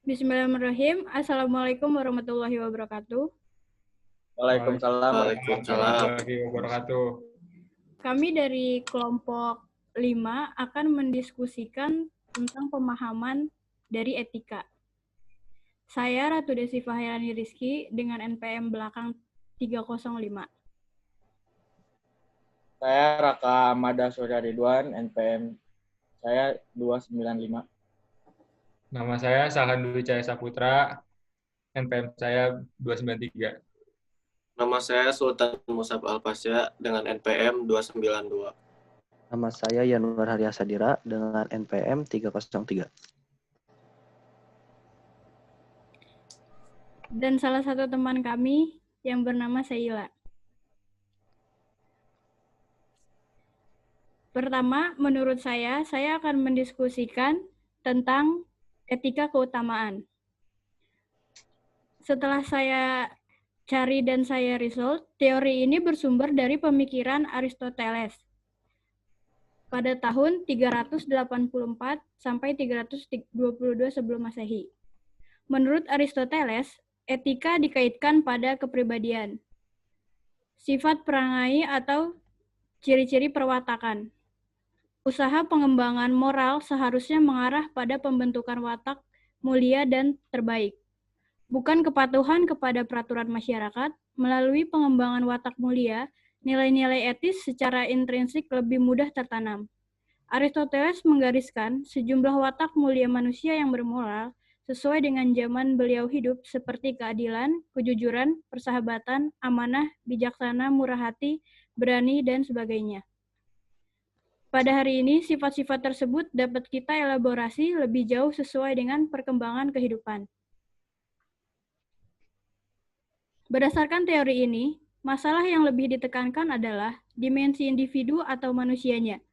Bismillahirrahmanirrahim. Assalamualaikum warahmatullahi wabarakatuh. Waalaikumsalam warahmatullahi wabarakatuh. Kami dari kelompok 5 akan mendiskusikan tentang pemahaman dari etika. Saya Ratu Desi Fahirani Rizky dengan NPM belakang 305. Saya Raka Amada Surya Ridwan, NPM saya 295. Nama saya Sahan Dwi Cahaya Saputra, NPM saya 293. Nama saya Sultan Musab Alpasya dengan NPM 292. Nama saya Yanuar Harya Sadira dengan NPM 303. Dan salah satu teman kami yang bernama Sheila. Pertama, menurut saya akan mendiskusikan tentang etika keutamaan. Setelah saya cari dan saya result, teori ini bersumber dari pemikiran Aristoteles pada tahun 384 sampai 322 sebelum Masehi. Menurut Aristoteles, etika dikaitkan pada kepribadian, sifat perangai atau ciri-ciri perwatakan. Usaha pengembangan moral seharusnya mengarah pada pembentukan watak mulia dan terbaik, bukan kepatuhan kepada peraturan masyarakat. Melalui pengembangan watak mulia, nilai-nilai etis secara intrinsik lebih mudah tertanam. Aristoteles menggariskan sejumlah watak mulia manusia yang bermoral sesuai dengan zaman beliau hidup, seperti keadilan, kejujuran, persahabatan, amanah, bijaksana, murah hati, berani, dan sebagainya. Pada hari ini, sifat-sifat tersebut dapat kita elaborasi lebih jauh sesuai dengan perkembangan kehidupan. Berdasarkan teori ini, masalah yang lebih ditekankan adalah dimensi individu atau manusianya,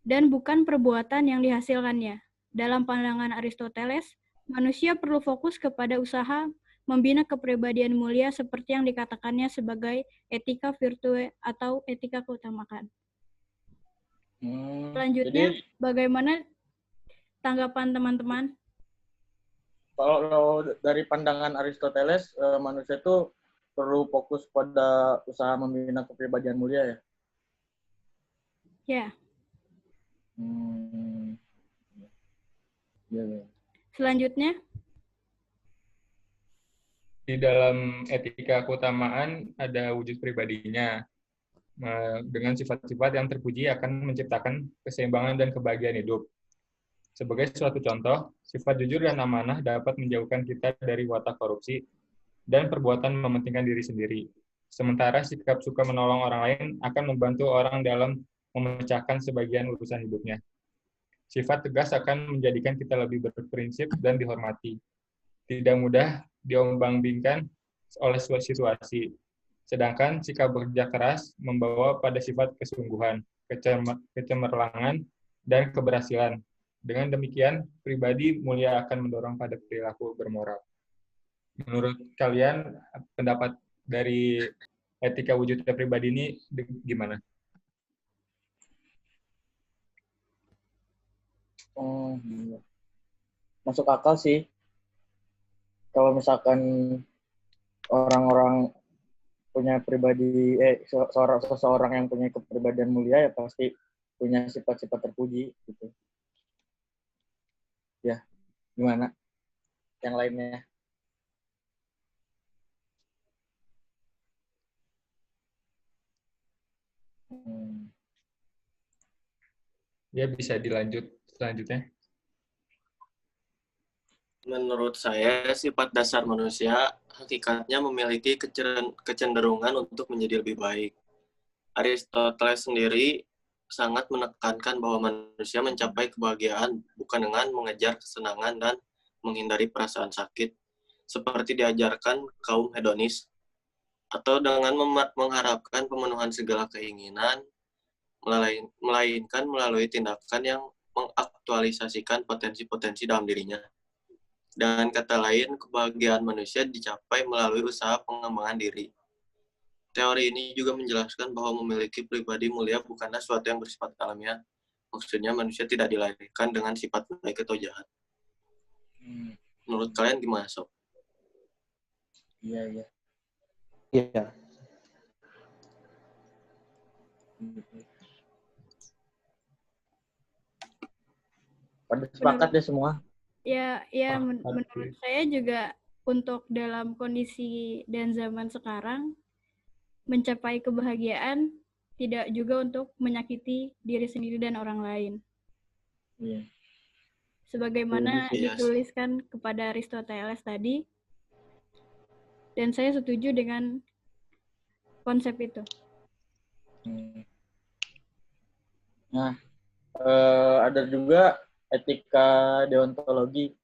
dan bukan perbuatan yang dihasilkannya. Dalam pandangan Aristoteles, manusia perlu fokus kepada usaha membina kepribadian mulia seperti yang dikatakannya sebagai etika virtue atau etika keutamaan. Selanjutnya, bagaimana tanggapan teman-teman? Kalau dari pandangan Aristoteles, manusia itu perlu fokus pada usaha membina kepribadian mulia ya? Ya. Ya. Selanjutnya, di dalam etika keutamaan ada wujud pribadinya. Dengan sifat-sifat yang terpuji akan menciptakan keseimbangan dan kebahagiaan hidup. Sebagai suatu contoh, sifat jujur dan amanah dapat menjauhkan kita dari watak korupsi dan perbuatan mementingkan diri sendiri. Sementara sikap suka menolong orang lain akan membantu orang dalam memecahkan sebagian urusan hidupnya. Sifat tegas akan menjadikan kita lebih berprinsip dan dihormati. Tidak mudah diombang-ambingkan oleh situasi. Sedangkan sikap bekerja keras membawa pada sifat kesungguhan, kecemerlangan, dan keberhasilan. Dengan demikian, pribadi mulia akan mendorong pada perilaku bermoral. Menurut kalian, pendapat dari etika wujud pribadi ini gimana? Masuk akal sih. Kalau misalkan orang-orang punya pribadi, seseorang yang punya kepribadian mulia ya pasti punya sifat-sifat terpuji gitu. Ya, gimana? Yang lainnya? Ya, bisa dilanjut selanjutnya. Menurut saya, sifat dasar manusia hakikatnya memiliki kecenderungan untuk menjadi lebih baik. Aristoteles sendiri sangat menekankan bahwa manusia mencapai kebahagiaan bukan dengan mengejar kesenangan dan menghindari perasaan sakit, seperti diajarkan kaum hedonis, atau dengan mengharapkan pemenuhan segala keinginan, melainkan melalui tindakan yang mengaktualisasikan potensi-potensi dalam dirinya. Dengan kata lain, kebahagiaan manusia dicapai melalui usaha pengembangan diri. Teori ini juga menjelaskan bahwa memiliki pribadi mulia bukanlah suatu yang bersifat alamiah. Maksudnya manusia tidak dilahirkan dengan sifat baik atau jahat. Menurut kalian gimana, Sob? Iya, iya. Iya. Pada sepakat deh semua. Ya, menurut Oke. saya juga untuk dalam kondisi dan zaman sekarang, mencapai kebahagiaan tidak juga untuk menyakiti diri sendiri dan orang lain. Iya. Sebagaimana Iya. dituliskan kepada Aristoteles tadi, dan saya setuju dengan konsep itu. Nah, ada juga etika deontologi.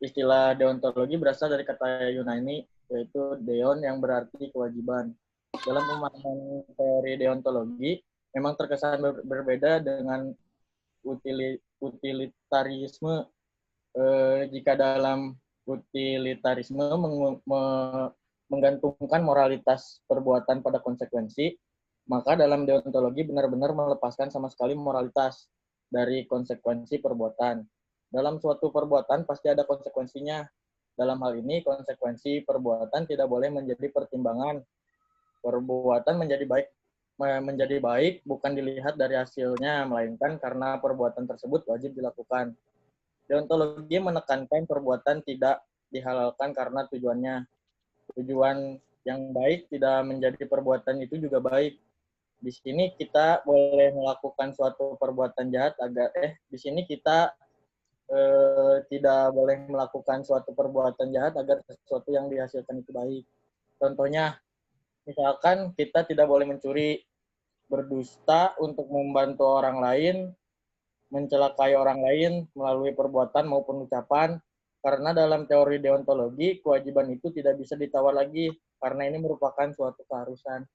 Istilah deontologi berasal dari kata Yunani, yaitu deon yang berarti kewajiban. Dalam pemahaman teori deontologi, memang terkesan berbeda dengan utilitarisme. Jika dalam utilitarisme menggantungkan moralitas perbuatan pada konsekuensi, maka dalam deontologi benar-benar melepaskan sama sekali moralitas dari konsekuensi perbuatan. Dalam suatu perbuatan pasti ada konsekuensinya. Dalam hal ini, konsekuensi perbuatan tidak boleh menjadi pertimbangan. Perbuatan menjadi baik bukan dilihat dari hasilnya, melainkan karena perbuatan tersebut wajib dilakukan. Deontologi menekankan perbuatan tidak dihalalkan karena tujuannya. Tujuan yang baik tidak menjadi perbuatan itu juga baik. Di sini kita boleh melakukan suatu perbuatan jahat di sini kita tidak boleh melakukan suatu perbuatan jahat agar sesuatu yang dihasilkan itu baik. Contohnya, misalkan kita tidak boleh mencuri, berdusta untuk membantu orang lain, mencelakai orang lain melalui perbuatan maupun ucapan, karena dalam teori deontologi, kewajiban itu tidak bisa ditawar lagi, karena ini merupakan suatu keharusan.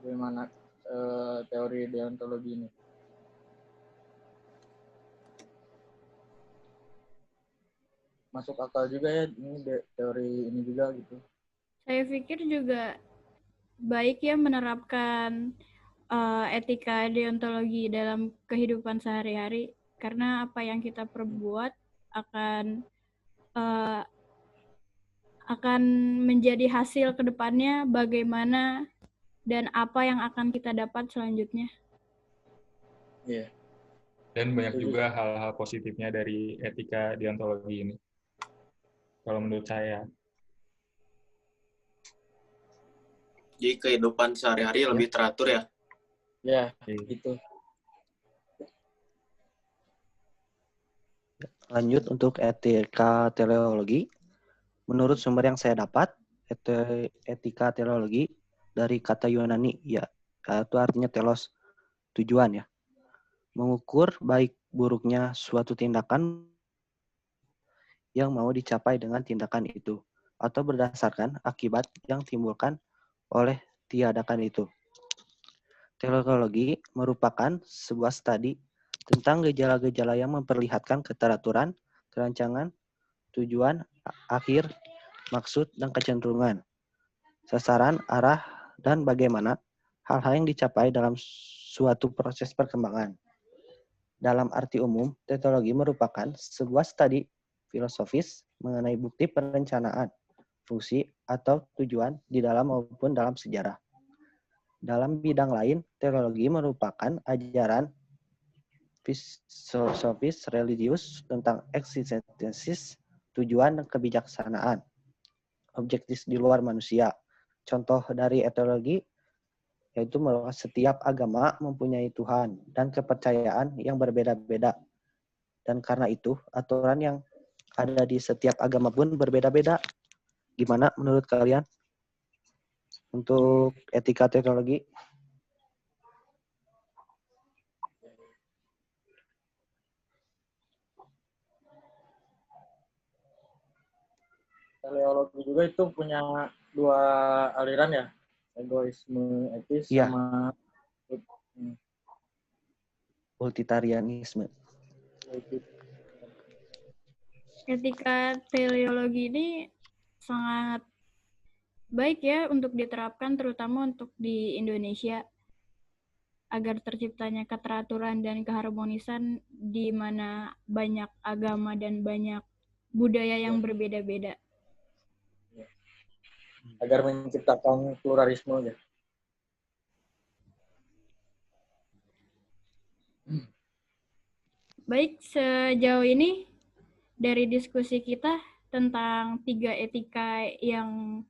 Bagaimana teori deontologi ini? Masuk akal juga ya, ini teori ini juga gitu. Saya pikir juga baik ya menerapkan etika deontologi dalam kehidupan sehari-hari, karena apa yang kita perbuat akan menjadi hasil ke depannya bagaimana dan apa yang akan kita dapat selanjutnya. Iya. Dan banyak juga hal-hal positifnya dari etika deontologi ini. Kalau menurut saya. Jadi kehidupan sehari-hari lebih teratur ya? Ya, gitu. Lanjut untuk etika teleologi. Menurut sumber yang saya dapat, etika teleologi dari kata Yunani, ya, itu artinya telos, tujuan ya. Mengukur baik buruknya suatu tindakan yang mau dicapai dengan tindakan itu, atau berdasarkan akibat yang timbulkan oleh tiadakan itu. Teleologi merupakan sebuah studi tentang gejala-gejala yang memperlihatkan keteraturan, kerancangan, tujuan, akhir, maksud, dan kecenderungan, sasaran, arah, dan bagaimana hal-hal yang dicapai dalam suatu proses perkembangan. Dalam arti umum, teologi merupakan sebuah studi filosofis mengenai bukti perencanaan, fungsi, atau tujuan di dalam maupun dalam sejarah. Dalam bidang lain, teologi merupakan ajaran filosofis religius tentang eksistensis, tujuan, dan kebijaksanaan, objektif di luar manusia. Contoh dari teologi yaitu bahwa setiap agama mempunyai Tuhan dan kepercayaan yang berbeda-beda. Dan karena itu, aturan yang ada di setiap agama pun berbeda-beda. Gimana menurut kalian untuk etika teologi? Teleologi juga itu punya dua aliran ya, egoisme etis Iya. sama Utilitarianisme. Etika teleologi ini sangat baik ya untuk diterapkan, terutama untuk di Indonesia. agar terciptanya keteraturan dan keharmonisan di mana banyak agama dan banyak budaya yang berbeda-beda. Agar menciptakan pluralisme ya. Baik, sejauh ini dari diskusi kita tentang 3 etika yang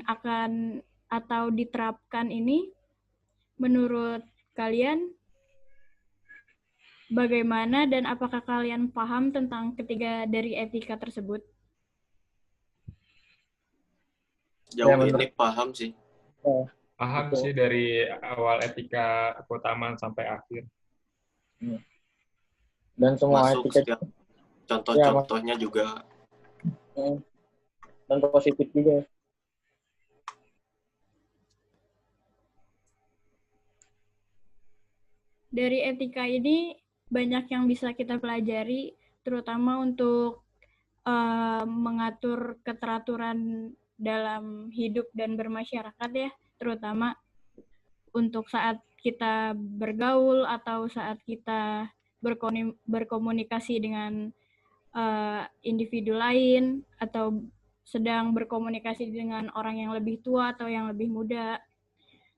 akan atau diterapkan ini, menurut kalian bagaimana dan apakah kalian paham tentang ketiga dari etika tersebut? Jauh ini paham sih. Paham Betul. sih dari awal etika keutamaan sampai akhir. Dan semua Masuk etika setiap contoh-contohnya juga. Dan positif juga. Dari etika ini banyak yang bisa kita pelajari, terutama untuk mengatur keteraturan dalam hidup dan bermasyarakat ya, terutama untuk saat kita bergaul atau saat kita berkomunikasi dengan individu lain atau sedang berkomunikasi dengan orang yang lebih tua atau yang lebih muda.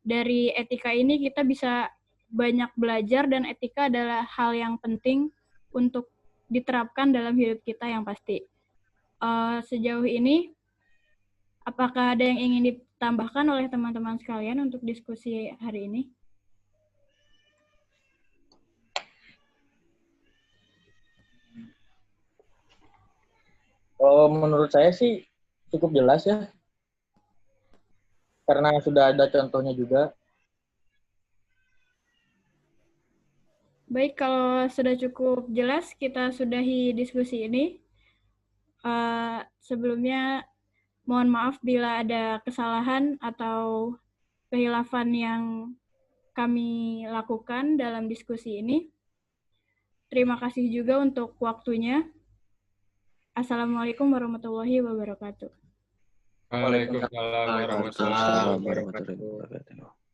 Dari etika ini kita bisa banyak belajar dan etika adalah hal yang penting untuk diterapkan dalam hidup kita yang pasti. Sejauh ini, apakah ada yang ingin ditambahkan oleh teman-teman sekalian untuk diskusi hari ini? Menurut saya sih cukup jelas ya. Karena sudah ada contohnya juga. Baik, kalau sudah cukup jelas, kita sudahi diskusi ini. Sebelumnya, mohon maaf bila ada kesalahan atau kehilafan yang kami lakukan dalam diskusi ini. Terima kasih juga untuk waktunya. Assalamualaikum warahmatullahi wabarakatuh. Waalaikumsalam warahmatullahi wabarakatuh.